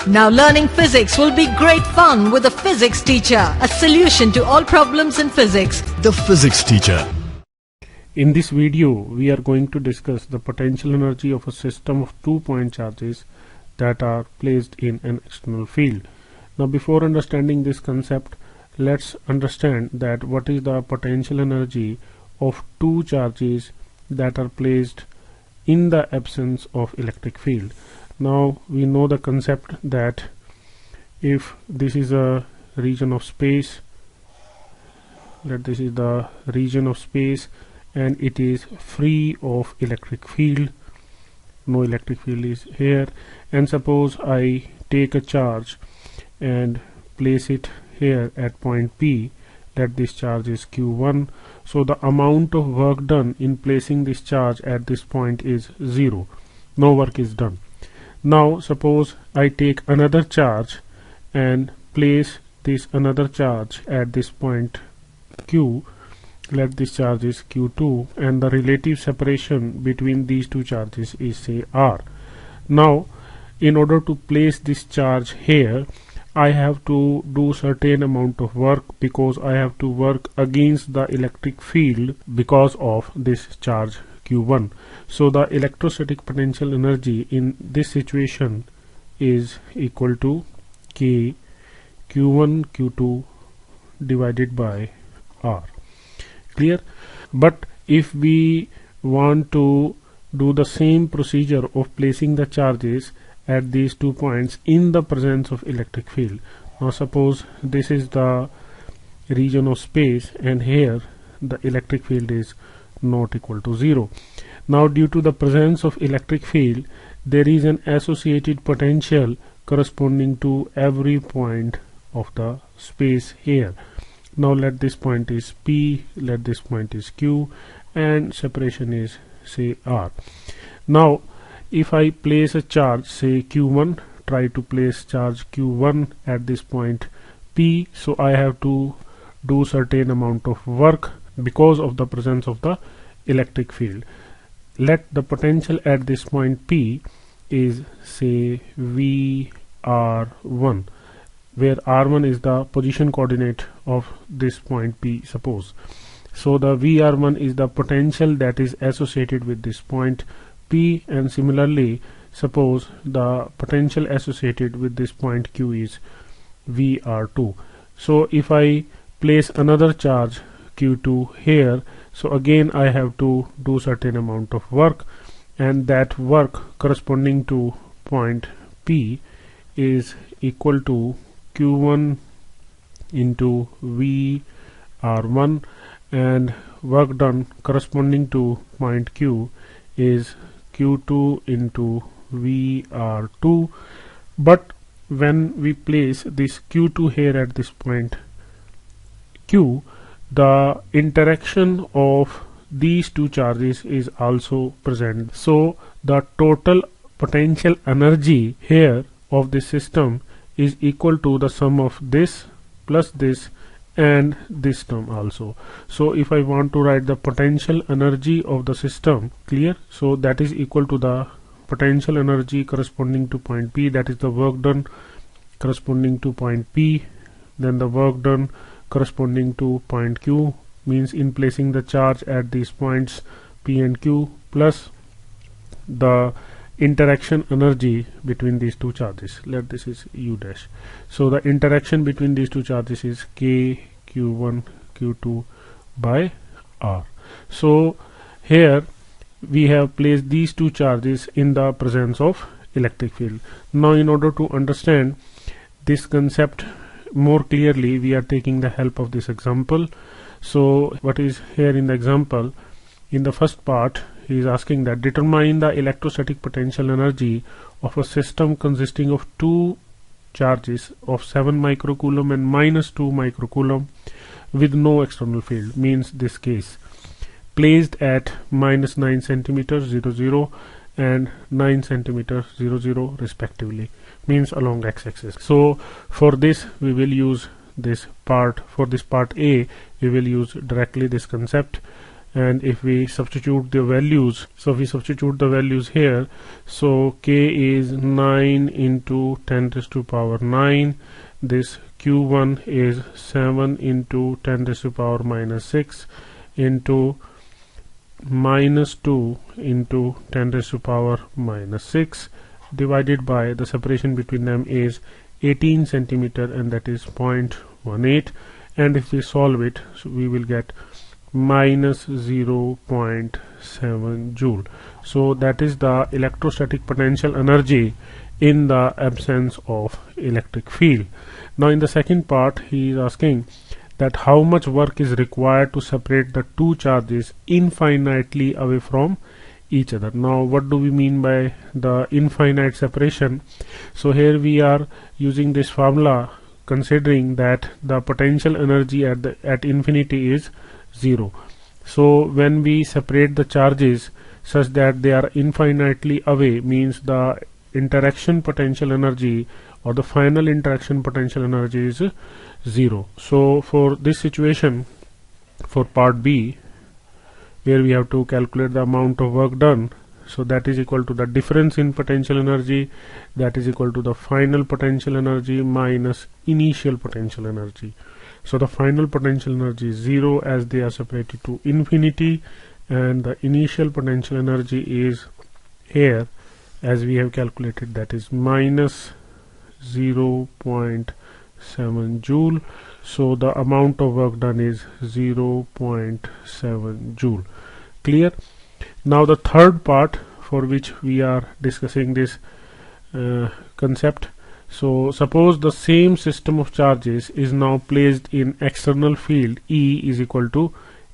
Now learning physics will be great fun with a physics teacher, a solution to all problems in physics. The physics teacher. In this video, we are going to discuss the potential energy of a system of 2-point charges that are placed in an external field. Now, before understanding this concept, let's understand that what is the potential energy of two charges that are placed in the absence of electric field. Now, we know the concept that if this is a region of space, that this is the region of space and it is free of electric field, no electric field is here, and suppose I take a charge and place it here at point P, that this charge is Q1, so the amount of work done in placing this charge at this point is 0, no work is done. Now suppose I take another charge and place this another charge at this point Q, let this charge is Q2, and the relative separation between these two charges is say R. Now in order to place this charge here, I have to do certain amount of work because I have to work against the electric field because of this charge Q1. So the electrostatic potential energy in this situation is equal to K Q1 Q2 divided by R. Clear? But if we want to do the same procedure of placing the charges at these 2 points in the presence of electric field, now suppose this is the region of space and here the electric field is not equal to 0. Now due to the presence of electric field, there is an associated potential corresponding to every point of the space here. Now let this point is P, let this point is Q, and separation is say R. Now if I place a charge say Q1, try to place charge Q1 at this point P, so I have to do certain amount of work because of the presence of the electric field. Let the potential at this point P is say VR1, where R1 is the position coordinate of this point P, suppose. So the VR1 is the potential that is associated with this point P, and similarly suppose the potential associated with this point Q is VR2. So if I place another charge Q2 here, so again I have to do certain amount of work, and that work corresponding to point P is equal to Q1 into VR1, and work done corresponding to point Q is Q2 into VR2. But when we place this Q2 here at this point Q, the interaction of these two charges is also present. So the total potential energy here of this system is equal to the sum of this plus this and this term also. So if I want to write the potential energy of the system, clear, so that is equal to the potential energy corresponding to point P, that is the work done corresponding to point P, then the work done corresponding to point Q, means in placing the charge at these points P and Q, plus the interaction energy between these two charges, let this is U dash. So the interaction between these two charges is K Q1 Q2 by R. So here we have placed these two charges in the presence of electric field. Now in order to understand this concept more clearly, we are taking the help of this example. So what is here in the example, in the first part he is asking that determine the electrostatic potential energy of a system consisting of two charges of 7 microcoulomb and -2 microcoulomb with no external field, means this case, placed at -9 centimeters 0 0 and 9 centimeters 0 0 respectively, means along x-axis. So for this we will use this part, for this part A we will use directly this concept, and if we substitute the values, so if we substitute the values here, so K is 9 into 10 raised to power 9, this Q1 is 7 into 10 raised to power minus 6 into minus 2 into 10 raised to power minus 6 divided by the separation between them is 18 centimeter, and that is 0.18, and if we solve it, so we will get minus 0.7 joule. So that is the electrostatic potential energy in the absence of electric field. Now in the second part he is asking that how much work is required to separate the two charges infinitely away from each other. Now what do we mean by the infinite separation? So here we are using this formula considering that the potential energy at infinity is 0. So when we separate the charges such that they are infinitely away, means the interaction potential energy or the final interaction potential energy is 0. So for this situation, for part B, where we have to calculate the amount of work done, so that is equal to the difference in potential energy, that is equal to the final potential energy minus initial potential energy. So the final potential energy is 0 as they are separated to infinity, and the initial potential energy is here as we have calculated, that is minus 0.7 joule. So the amount of work done is 0.7 joule. Clear? Now the third part for which we are discussing this concept. So suppose the same system of charges is now placed in external field E is equal to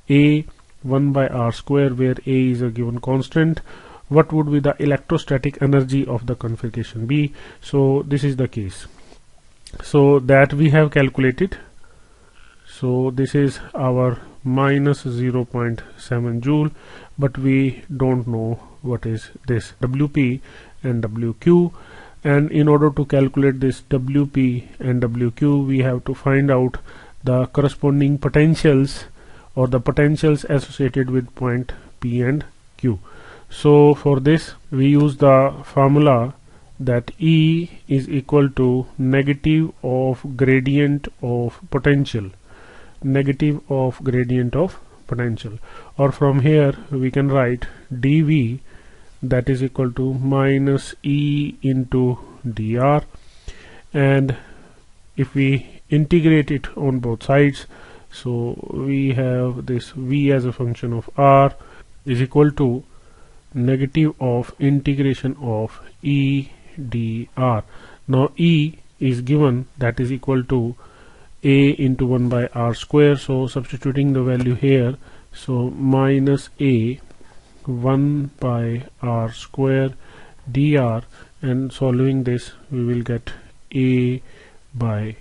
A 1 by R square, where A is a given constant. What would be the electrostatic energy of the configuration B? So this is the case. So that we have calculated. So this is our minus 0.7 joule, but we don't know what is this WP and WQ. And in order to calculate this WP and WQ, we have to find out the corresponding potentials or the potentials associated with point P and Q. So for this we use the formula that E is equal to negative of gradient of potential, negative of gradient of potential, or from here we can write dV, that is equal to minus E into dr, and if we integrate it on both sides, so we have this V as a function of R is equal to negative of integration of E dr. Now E is given, that is equal to A into 1 by R square, so substituting the value here, so minus A 1 by R square dr, and solving this we will get A by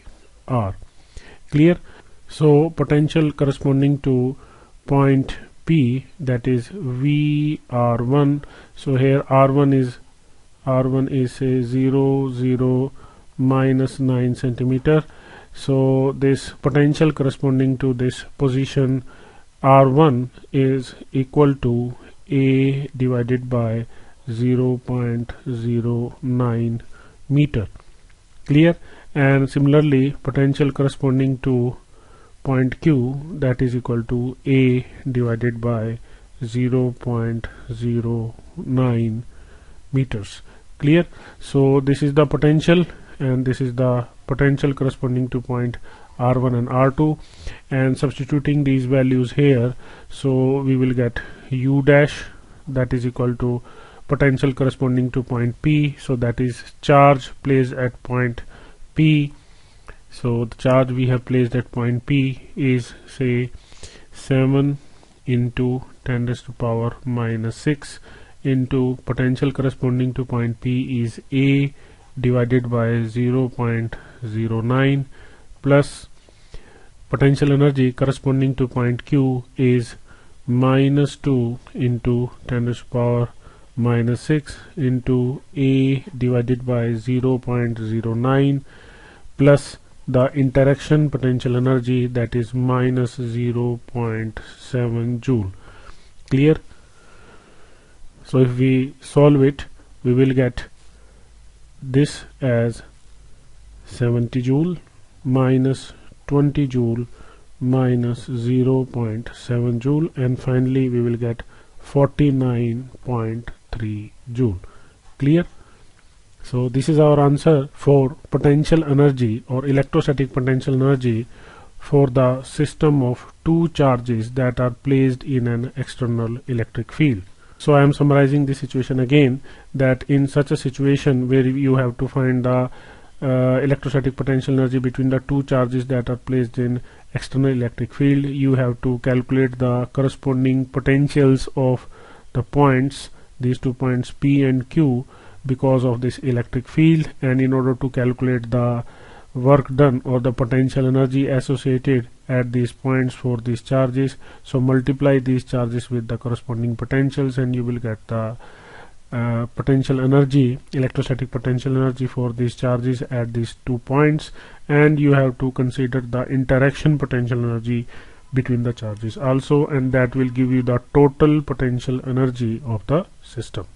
R. Clear? So potential corresponding to point P, that is VR1. So here R1 is say 0 minus 9 centimeter. So this potential corresponding to this position R1 is equal to A divided by 0.09 meter. Clear? And similarly potential corresponding to point Q, that is equal to A divided by 0.09 meters. Clear? So this is the potential, and this is the potential corresponding to point R1 and R2, and substituting these values here, so we will get U dash, that is equal to potential corresponding to point P, so that is charge placed at point P. So the charge we have placed at point P is say 7 into 10 raised to power minus 6 into potential corresponding to point P is A divided by 0.09 plus potential energy corresponding to point Q is minus 2 into 10 raised to power minus 6 into A divided by 0.09 plus the interaction potential energy, that is minus 0.7 joule. Clear? So if we solve it, we will get this as 70 joule minus 20 joule minus 0.7 joule, and finally we will get 49.3 joule. Clear? So this is our answer for potential energy or electrostatic potential energy for the system of two charges that are placed in an external electric field. So I am summarizing the situation again, that in such a situation where you have to find the electrostatic potential energy between the two charges that are placed in external electric field, you have to calculate the corresponding potentials of the points, these 2 points P and Q, because of this electric field, and in order to calculate the work done or the potential energy associated at these points for these charges, so multiply these charges with the corresponding potentials and you will get the potential energy, electrostatic potential energy for these charges at these 2 points, and you have to consider the interaction potential energy between the charges also, and that will give you the total potential energy of the system.